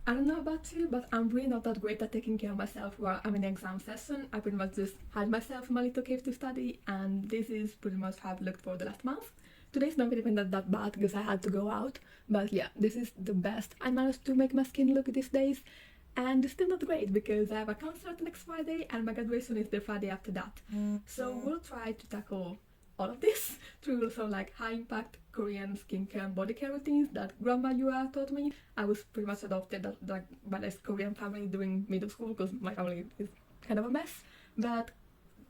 I don't know about you, but I'm really not that great at taking care of myself while I'm in the exam session. I pretty much just hide myself in my little cave to study, and this is pretty much how I've looked for the last month. Today's not even that bad because I had to go out, but yeah, this is the best I managed to make my skin look these days. And it's still not great because I have a concert next Friday and my graduation is the Friday after that. So we'll try to tackle all of this through some like high impact Korean skincare and body care routines that Grandma Yura taught me. I was pretty much adopted by this Korean family during middle school because my family is kind of a mess. But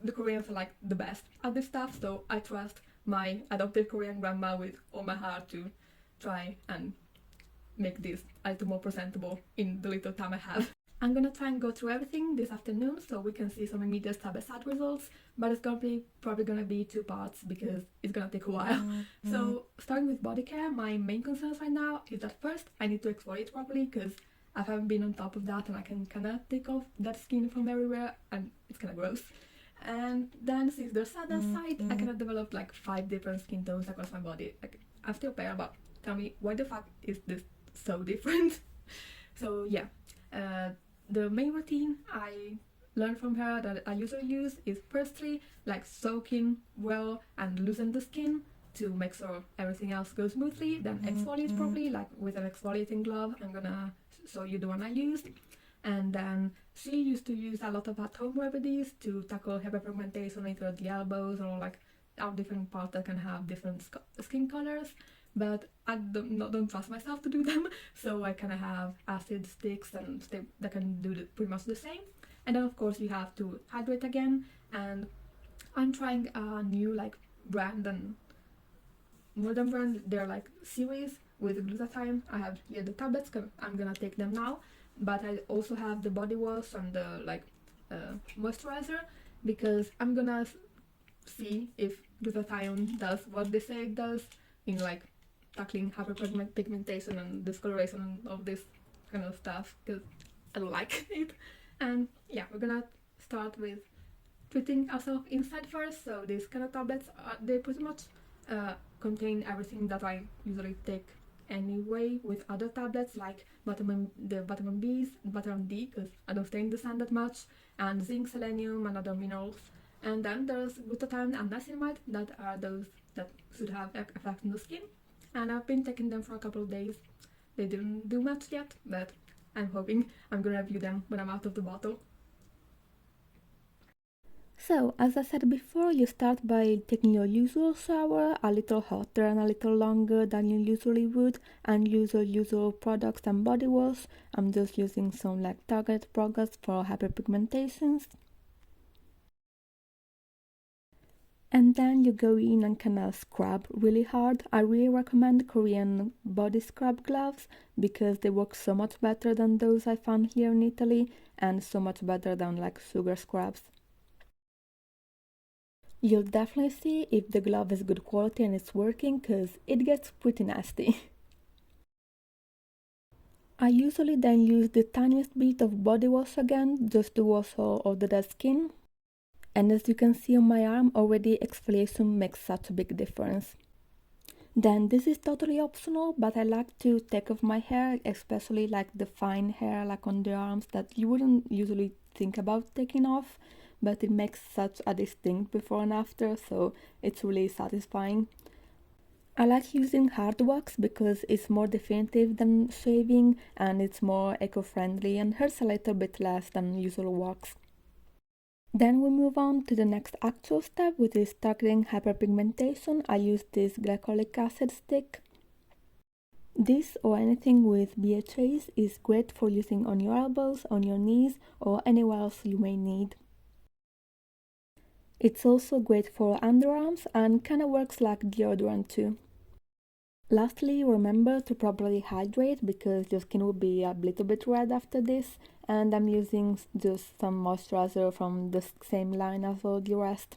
the Koreans are like the best at this stuff, so I trust my adopted Korean grandma with all my heart to try and make this a little more presentable in the little time I have. I'm gonna try and go through everything this afternoon so we can see some immediate step-by-step results, but it's probably gonna be 2 parts because it's gonna take a while. So starting with body care, my main concerns right now is that first I need to exfoliate properly because I haven't been on top of that and I can kind of take off that skin from everywhere and it's kind of gross. And then since there's other side, I kind of developed like 5 different skin tones across my body. Like I'm still pale, but tell me why the fuck is this so different? So yeah, the main routine I learned from her that I usually use is firstly like soak in well and loosen the skin to make sure everything else goes smoothly, then exfoliate properly like with an exfoliating glove. I'm gonna show you the one I used. And then she used to use a lot of at-home remedies to tackle hyperpigmentation either at the elbows or like our different parts that can have different skin colors, but I don't trust myself to do them, so I kind of have acid sticks and that can do pretty much the same. And then of course you have to hydrate again, and I'm trying a new like brand and more than brand, they're like series with glutathione. I have here the tablets, I'm gonna take them now, but I also have the body wash and the like moisturizer because I'm gonna see if glutathione does what they say it does in like tackling hyperpigmentation and discoloration and all this kind of stuff because I don't like it. And yeah, we're gonna start with treating ourselves inside first. So these kind of tablets they pretty much contain everything that I usually take anyway with other tablets like the vitamin B's, vitamin D because I don't stay in the sun that much, and zinc, selenium and other minerals. And then there's glutathione and niacinamide that are those that should have effect on the skin. And I've been taking them for a couple of days. They didn't do much yet, but I'm hoping I'm gonna review them when I'm out of the bottle. So, as I said before, you start by taking your usual shower, a little hotter and a little longer than you usually would, and use your usual products and body wash. I'm just using some like targeted products for hyperpigmentations. And then you go in and kind of scrub really hard. I really recommend Korean body scrub gloves because they work so much better than those I found here in Italy and so much better than like sugar scrubs. You'll definitely see if the glove is good quality and it's working because it gets pretty nasty. I usually then use the tiniest bit of body wash again just to wash all the dead skin. And as you can see on my arm already, exfoliation makes such a big difference. Then this is totally optional, but I like to take off my hair, especially like the fine hair like on the arms that you wouldn't usually think about taking off, but it makes such a distinct before and after, so it's really satisfying. I like using hard wax because it's more definitive than shaving and it's more eco-friendly and hurts a little bit less than usual wax. Then we move on to the next actual step, which is targeting hyperpigmentation. I use this glycolic acid stick. This or anything with BHAs is great for using on your elbows, on your knees, or anywhere else you may need. It's also great for underarms and kinda works like deodorant too. Lastly, remember to properly hydrate because your skin will be a little bit red after this, and I'm using just some moisturizer from the same line as all the rest.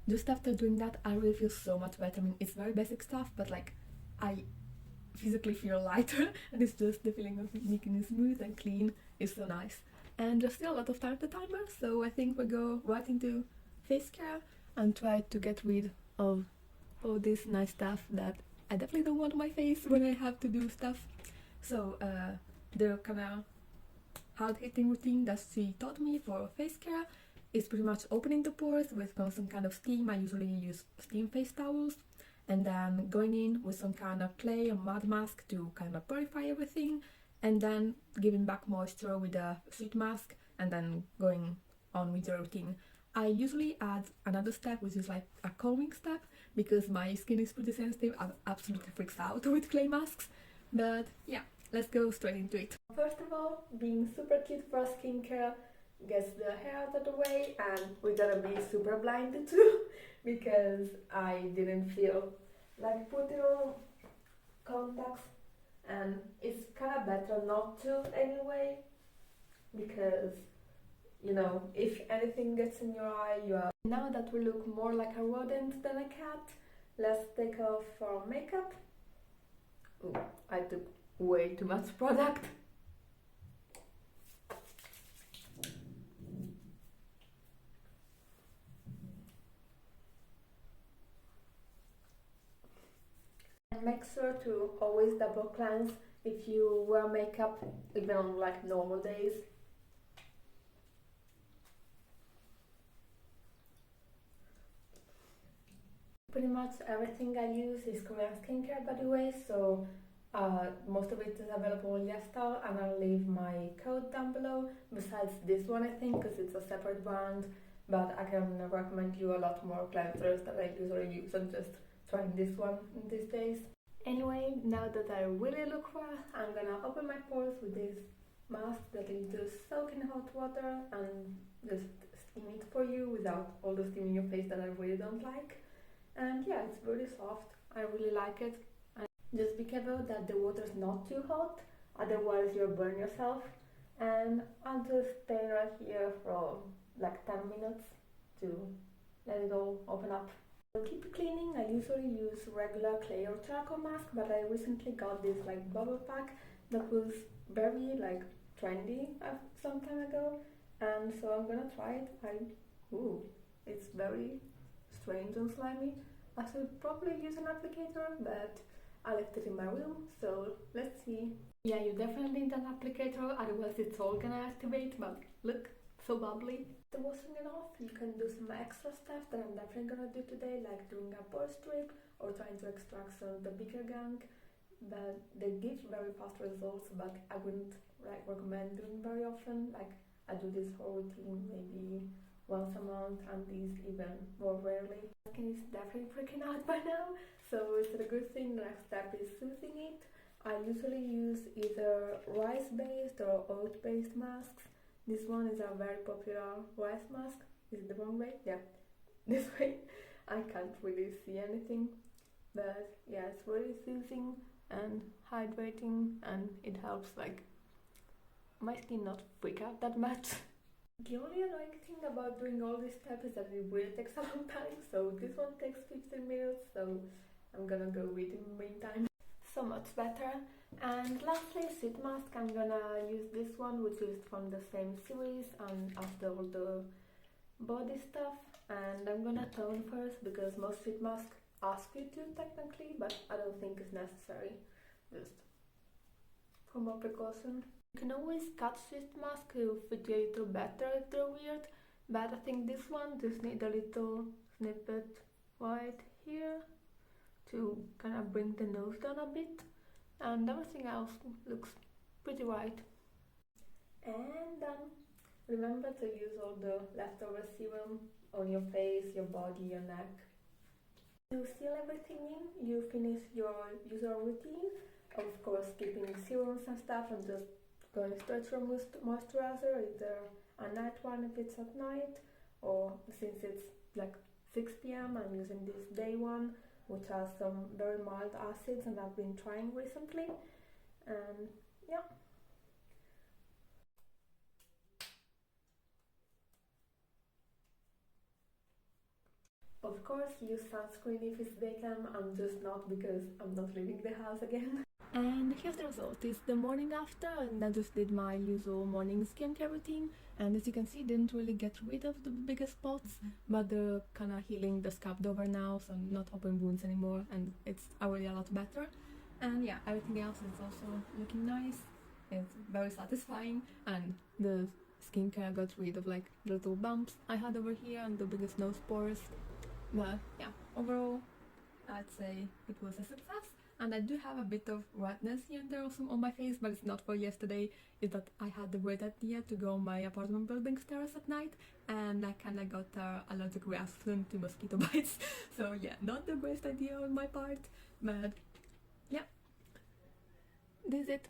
Just after doing that, I really feel so much better. I mean, it's very basic stuff, but like, I physically feel lighter, and it's just the feeling of making it smooth and clean is so nice. And there's still a lot of time at the timer, so I think we'll go right into face care and try to get rid of all this nice stuff that I I definitely don't want my face when I have to do stuff. So the kind of hard hitting routine that she taught me for face care is pretty much opening the pores with some kind of steam. I usually use steam face towels, and then going in with some kind of clay or mud mask to kind of purify everything, and then giving back moisture with a sheet mask, and then going on with the routine. I usually add another step, which is like a combing step, because my skin is pretty sensitive. I absolutely freaks out with clay masks. But yeah, let's go straight into it. First of all, being super cute for skincare gets the hair out of the way, and we're gonna be super blinded too because I didn't feel like putting on contacts, and it's kind of better not to anyway, because you know, if anything gets in your eye, you are. Now that we look more like a rodent than a cat, let's take off our makeup. Ooh, I took way too much product. And make sure to always double cleanse if you wear makeup, even on like normal days. Pretty much everything I use is Korean skincare, by the way, so most of it is available on Yestal, and I'll leave my code down below, besides this one I think, because it's a separate brand, but I can recommend you a lot more cleansers that I usually use. I'm just trying this one these days. Anyway, now that I really look well, I'm gonna open my pores with this mask that is just soak in hot water and just steam it for you without all the steam in your face that I really don't like. And yeah, it's really soft. I really like it. And just be careful that the water is not too hot, otherwise you'll burn yourself. And I'll just stay right here for like 10 minutes to let it all open up. To keep cleaning, I usually use regular clay or charcoal mask, but I recently got this like bubble pack that was very like trendy some time ago, and so I'm gonna try it. Ooh, it's very strange and slimy. I should probably use an applicator, but I left it in my room, so let's see. Yeah, you definitely need an applicator, otherwise it's all gonna activate, but look, so bubbly. After washing it off, you can do some extra stuff that I'm definitely gonna do today, like doing a pore strip or trying to extract some of the bigger gunk, but they give very fast results, but I wouldn't recommend doing very often. Like, I do this whole routine maybe once a month, and these even more rarely. My skin is definitely freaking out by now, so it's a good thing. The next step is soothing it. I usually use either rice-based or oat-based masks. This one is a very popular rice mask. Is it the wrong way? Yeah, this way. I can't really see anything, but yeah, it's really soothing and hydrating, and it helps like my skin not freak out that much. The only annoying thing about doing all these steps is that it really takes a long time, so this one takes 15 minutes, so I'm gonna go with it in the meantime. So much better. And lastly, sheet mask. I'm gonna use this one, which is from the same series and after all the body stuff. And I'm gonna tone first, because most sheet masks ask you to technically, but I don't think it's necessary, just for more precaution. You can always cut sheet mask to fit you a little better if they're weird, but I think this one just need a little snippet right here to kind of bring the nose down a bit, and everything else looks pretty right. And then remember to use all the leftover serum on your face, your body, your neck. To seal everything in, you finish your usual routine, of course keeping serums and stuff, and just going straight for moisturizer, either a night one if it's at night, or since it's like 6 p.m. I'm using this day one, which has some very mild acids and I've been trying recently, and yeah. Of course, use sunscreen if it's daytime. I'm just not, because I'm not leaving the house again. And here's the result. It's the morning after, and I just did my usual morning skincare routine, and as you can see, didn't really get rid of the biggest spots, but they're kind of healing, the scabbed over now, so I'm not open wounds anymore, and it's already a lot better. And yeah, everything else is also looking nice. It's very satisfying, and the skincare got rid of like the little bumps I had over here and the biggest nose pores. But yeah, overall, I'd say it was a success. And I do have a bit of redness here and there also on my face, but it's not for yesterday. It's that I had the great idea to go on my apartment building's terrace at night, and I kind of got allergic reaction to mosquito bites. So yeah, not the best idea on my part, but yeah, this is it.